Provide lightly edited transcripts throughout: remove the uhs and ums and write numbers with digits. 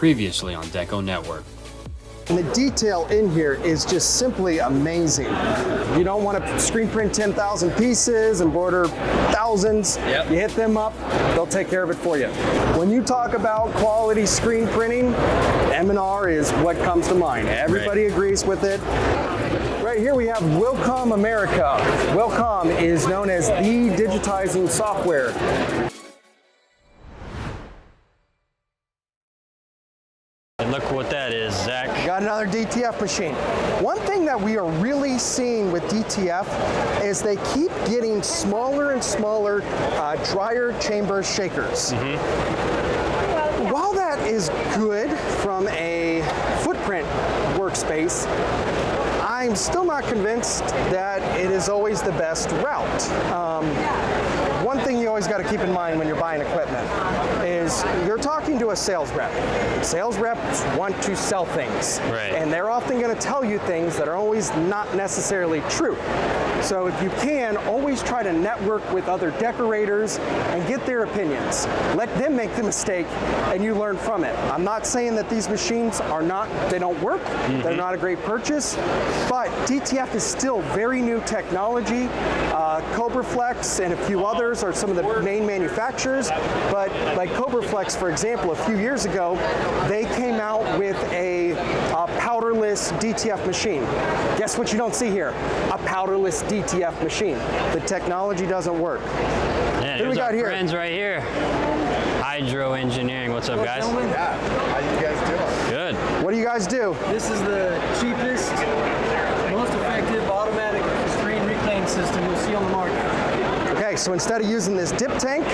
previously on DecoNetwork. And the detail in here is just simply amazing. You don't want to screen print 10,000 pieces and order thousands. Yep. You hit them up, they'll take care of it for you. When you talk about quality screen printing, M&R is what comes to mind. Everybody agrees with it. Right here we have Wilcom America. Wilcom is known as the digitizing software. And look what that is, Zach. Got another DTF machine. One thing that we are really seeing with DTF is they keep getting smaller and smaller dryer chamber shakers. While that is good from a footprint workspace, I'm still not convinced that it is always the best route. One thing you always got to keep in mind when you're buying equipment is you're talking to a sales rep. Sales reps want to sell things, and they're often going to tell you things that are always not necessarily true. So if you can, always try to network with other decorators and get their opinions. Let them make the mistake and you learn from it. I'm not saying that these machines they don't work, they're not a great purchase, but DTF is still very new technology. CobraFlex and a few others are some of the main manufacturers, but like CobraFlex, for example, a few years ago, they came out with a powderless DTF machine. Guess what you don't see here? A powderless DTF machine. The technology doesn't work. Yeah, here's our friends right here. Hydro Engineering. What's up, guys? Yeah. How you guys doing? Good. What do you guys do? This is the cheapest, most effective automatic screen reclaim system you'll see on the market. Okay, so instead of using this dip tank,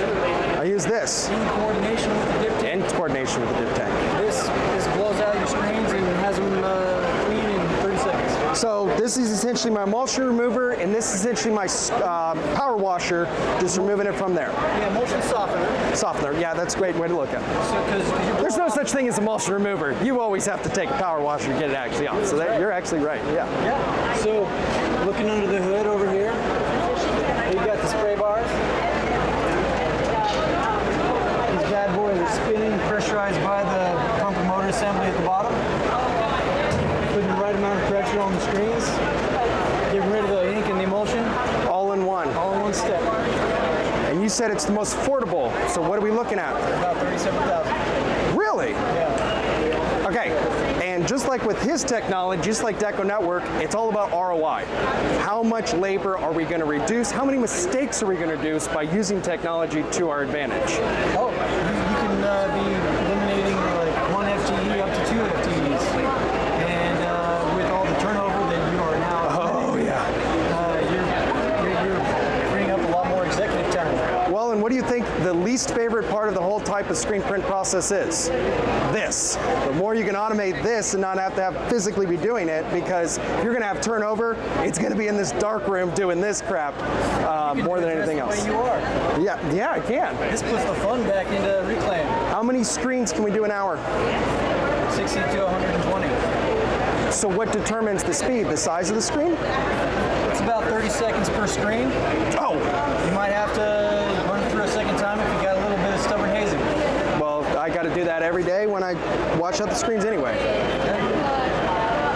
I use this. In coordination with the dip tank. In coordination with the dip tank. This blows out your screens and has them clean in 30 seconds. So this is essentially my emulsion remover, and this is essentially my power washer, just removing it from there. Yeah, emulsion softener. Softener, yeah, that's a great way to look at it. So, There's no such thing as emulsion remover. You always have to take a power washer to get it actually off. So you're actually right, yeah. Yeah, so looking under the hood over here, you got the spray bars. These bad boys are spinning, pressurized by the pump and motor assembly at the bottom. Putting the right amount of pressure on the screens. Getting rid of the ink and the emulsion. All in one. All in one step. And you said it's the most affordable, so what are we looking at? About $37,000. Really? Yeah. Okay, and just like with his technology, just like DecoNetwork, it's all about ROI. How much labor are we going to reduce? How many mistakes are we going to reduce by using technology to our advantage? Oh, you can be eliminating like 1 FTE up to 2 FTEs. And with all the turnover that you are now you're freeing up a lot more executive time. Well, and what do you think the least favorite part of the whole type of screen print process is? This. The more you can automate this and not have to physically be doing it, because if you're going to have turnover, it's going to be in this dark room doing this crap more than anything else. The way you are. Yeah, I can. This puts the fun back into reclaim. How many screens can we do an hour? 60 to 120. So what determines the speed? The size of the screen? It's about 30 seconds per screen. Oh! You might have to run it through a second time if you got a little bit of stubborn hazing. Well, I got to do that every day when I wash out the screens anyway.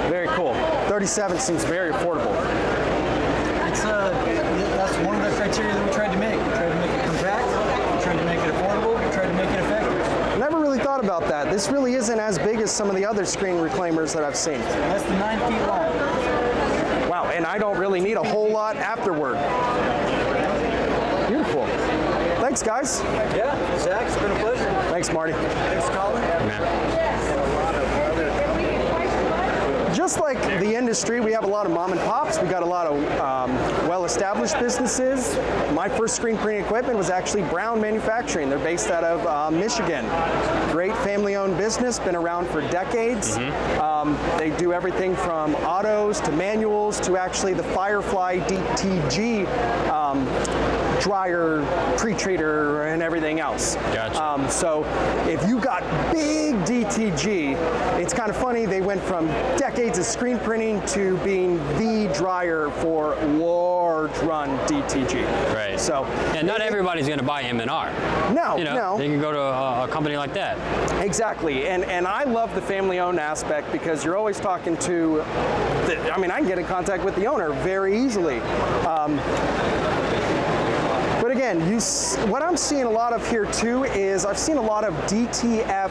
Very cool. 37 seems very affordable. That's one of the criteria that we tried to make. We tried to make it compact, we tried to make it affordable, we tried to make it effective. Never really thought about that. This really isn't as big as some of the other screen reclaimers that I've seen. Less than 9 feet long. Wow, and I don't really need a whole lot afterward. Beautiful. Thanks, guys. Yeah, Zach, it's been a pleasure. Thanks, Marty. Thanks, Colin. Just like the industry, we have a lot of mom and pops. We got a lot of well-established businesses. My first screen printing equipment was actually Brown Manufacturing. They're based out of Michigan. Great family-owned business, been around for decades. They do everything from autos to manuals to actually the Firefly DTG dryer, pre-treater, and everything else. Gotcha. So if you got big DTG, it's kind of funny, they went from decades of screen printing to being the dryer for large run DTG. Right. So, and not everybody's going to buy M&R. No, You know, no. they can go to a company like that. Exactly, and I love the family-owned aspect because you're always talking to, I mean, I can get in contact with the owner very easily. But again, what I'm seeing a lot of here too is I've seen a lot of DTF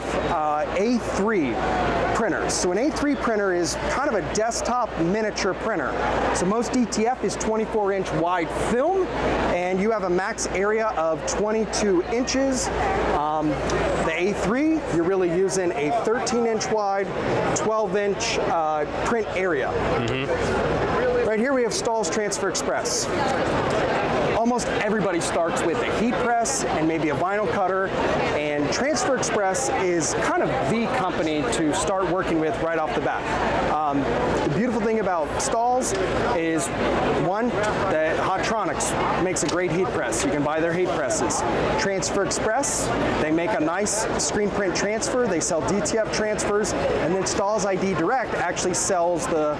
A3 printers. So an A3 printer is kind of a desktop miniature printer. So most DTF is 24-inch wide film, and you have a max area of 22 inches. The A3, you're really using a 13-inch wide, 12-inch print area. Right here we have Stahl's Transfer Express. Almost everybody starts with a heat press and maybe a vinyl cutter, and Transfer Express is kind of the company to start working with right off the bat. The beautiful thing about Stahl's is, one, that Hottronics makes a great heat press. You can buy their heat presses. Transfer Express, they make a nice screen print transfer. They sell DTF transfers, and then Stahl's ID Direct actually sells the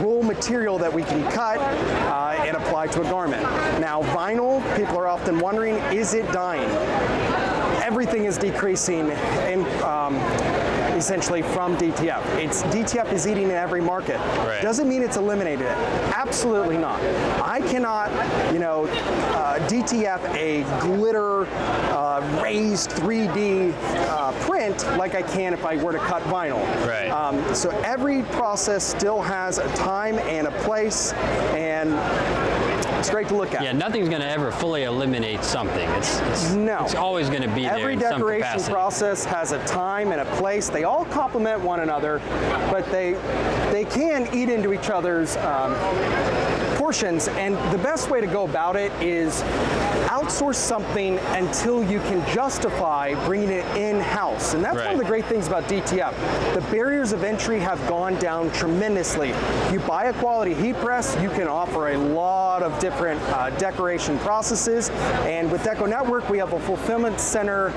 roll material that we can cut and apply to a garment. Now, vinyl, people are often wondering, is it dying? Everything is decreasing essentially from DTF. DTF is eating in every market. Right. Doesn't mean it's eliminated it. Absolutely not. I cannot, DTF a glitter raised 3D print like I can if I were to cut vinyl. Right. So every process still has a time and a place, and it's great to look at. Yeah, nothing's going to ever fully eliminate something. No. It's always going to be there Every in some decoration capacity. process has a time and a place. They all complement one another, but they can eat into each other's portions. And the best way to go about it is outsource something until you can justify bringing it in-house. And that's one of the great things about DTF. The barriers of entry have gone down tremendously. You buy a quality heat press, you can offer a lot of different decoration processes. And with DecoNetwork, we have a fulfillment center,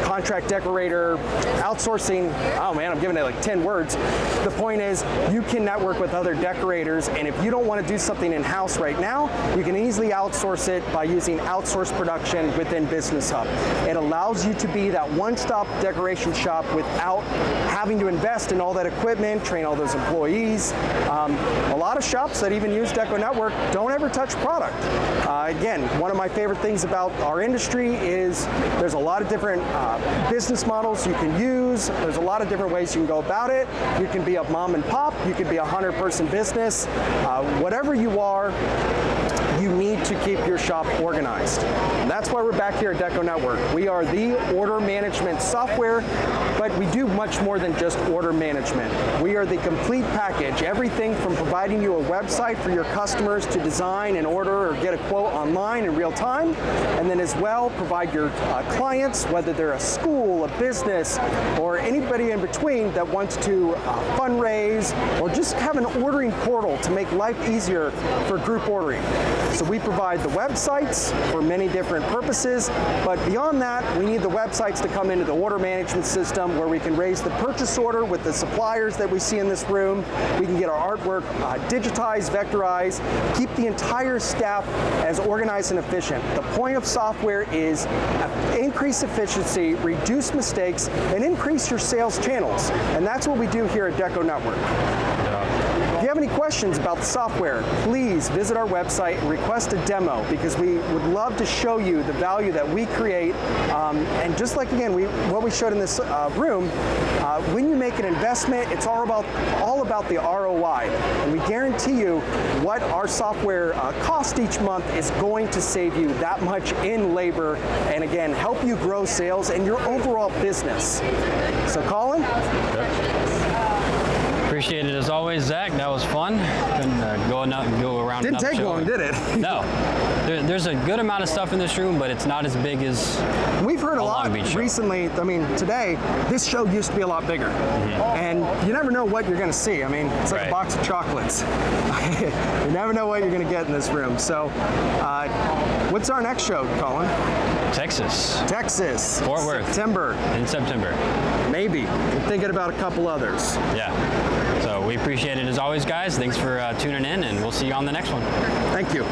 contract decorator, outsourcing. Oh man, I'm giving it like 10 words. The point is, you can network with other decorators, and if you don't want to do something in-house right now, you can easily outsource it by using outsourced production within Business Hub. It allows you to be that one-stop decoration shop without having to invest in all that equipment, train all those employees. A lot of shops that even use DecoNetwork don't ever touch product. Again, one of my favorite things about our industry is there's a lot of different business models you can use. There's a lot of different ways you can go about it. You can be a mom and pop. You can be a 100-person business. Whatever you are, you need to keep your shop organized. And that's why we're back here at DecoNetwork. We are the order management software, but we do much more than just order management. We are the complete package, everything from providing you a website for your customers to design and order or get a quote online in real time, and then as well provide your clients, whether they're a school, a business, or anybody in between that wants to fundraise or just have an ordering portal to make life easier for group ordering. So we provide the websites for many different purposes, but beyond that, we need the websites to come into the order management system where we can raise the purchase order with the suppliers that we see in this room. We can get our artwork digitized, vectorized, keep the entire staff as organized and efficient. The point of software is increase efficiency, reduce mistakes, and increase your sales channels. And that's what we do here at DecoNetwork. If you have any questions about the software, please visit our website and request a demo, because we would love to show you the value that we create. And just like, again, what we showed in this room, when you make an investment, it's all about the ROI. And we guarantee you what our software costs each month is going to save you that much in labor, and again, help you grow sales and your overall business. So Colin? appreciate it as always, Zach. That was fun. Couldn't go around. Didn't take long, did it? No. There's a good amount of stuff in this room, but it's not as big as We've heard a lot Long Beach show. recently. I mean, today, this show used to be a lot bigger. And you never know what you're going to see. I mean, it's like Right. a box of chocolates. You never know what you're going to get in this room. So, what's our next show, Colin? Texas. Texas. Fort Worth. September. In September. Maybe. We're thinking about a couple others. Yeah. So we appreciate it as always, guys. Thanks for tuning in, and we'll see you on the next one. Thank you.